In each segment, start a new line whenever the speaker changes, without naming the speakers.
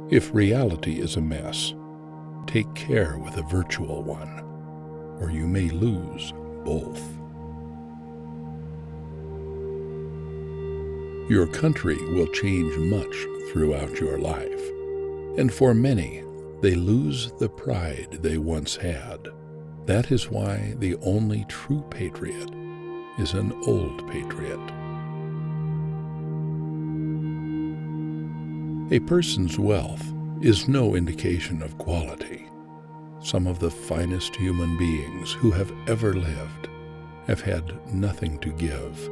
If reality is a mess, take care with a virtual one, or you may lose both. Your country will change much throughout your life, and for many, they lose the pride they once had. That is why the only true patriot is an old patriot. A person's wealth is no indication of quality. Some of the finest human beings who have ever lived have had nothing to give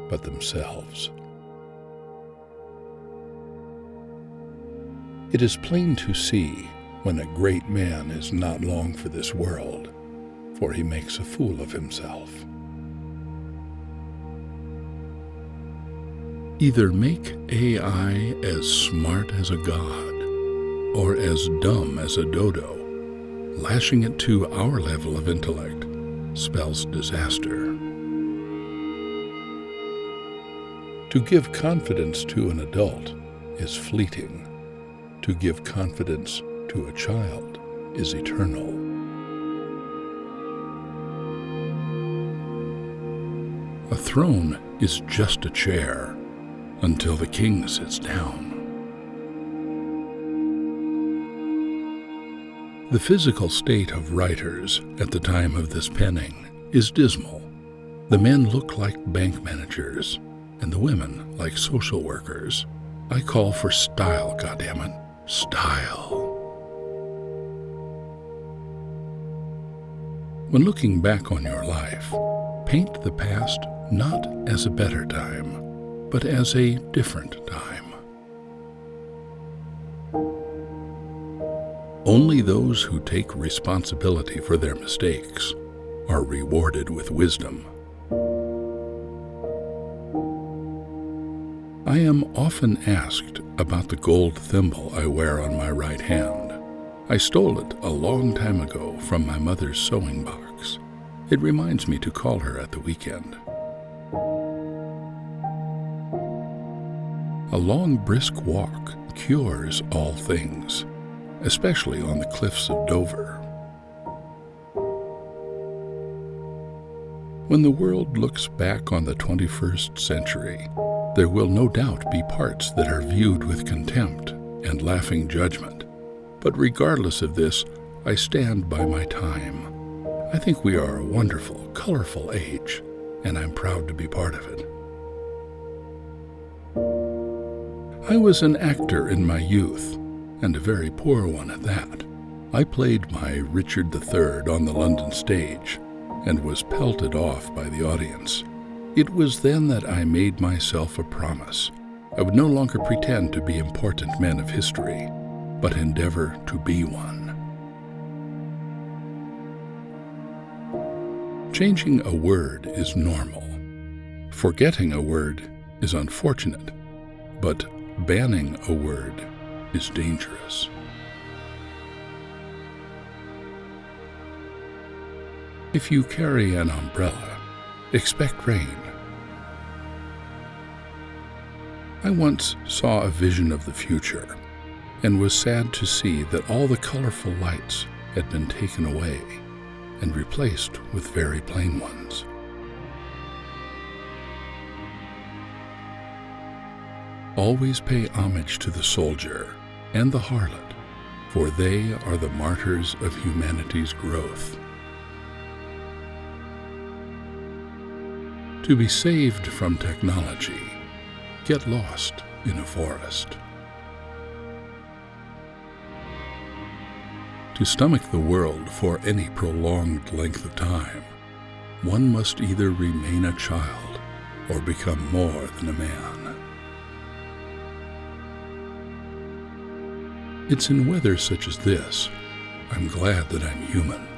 but themselves. It is plain to see when a great man is not long for this world, for he makes a fool of himself. Either make AI as smart as a god, or as dumb as a dodo. Lashing it to our level of intellect spells disaster. To give confidence to an adult is fleeting. To give confidence to a child is eternal. A throne is just a chair until the king sits down. The physical state of writers at the time of this penning is dismal. The men look like bank managers, and the women like social workers. I call for style, goddammit. Style. When looking back on your life, paint the past not as a better time, but as a different time. Only those who take responsibility for their mistakes are rewarded with wisdom. I am often asked about the gold thimble I wear on my right hand. I stole it a long time ago from my mother's sewing box. It reminds me to call her at the weekend. A long, brisk walk cures all things, especially on the cliffs of Dover. When the world looks back on the 21st century, there will no doubt be parts that are viewed with contempt and laughing judgment. But regardless of this, I stand by my time. I think we are a wonderful, colorful age, and I'm proud to be part of it. I was an actor in my youth, and a very poor one at that. I played my Richard III on the London stage and was pelted off by the audience. It was then that I made myself a promise. I would no longer pretend to be important men of history, but endeavor to be one. Changing a word is normal. Forgetting a word is unfortunate, but banning a word is dangerous. If you carry an umbrella, expect rain. I once saw a vision of the future and was sad to see that all the colorful lights had been taken away and replaced with very plain ones. Always pay homage to the soldier and the harlot, for they are the martyrs of humanity's growth. To be saved from technology, get lost in a forest. To stomach the world for any prolonged length of time, one must either remain a child or become more than a man. It's in weather such as this, I'm glad that I'm human.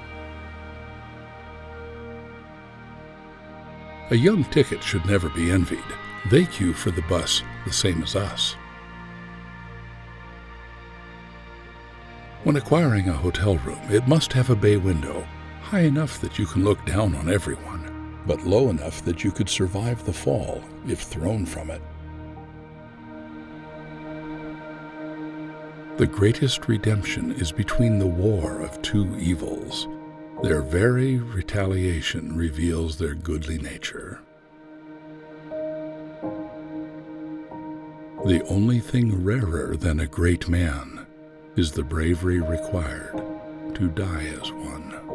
A young ticket should never be envied. They queue for the bus the same as us. When acquiring a hotel room, it must have a bay window, high enough that you can look down on everyone, but low enough that you could survive the fall if thrown from it. The greatest redemption is between the war of two evils. Their very retaliation reveals their goodly nature. The only thing rarer than a great man is the bravery required to die as one.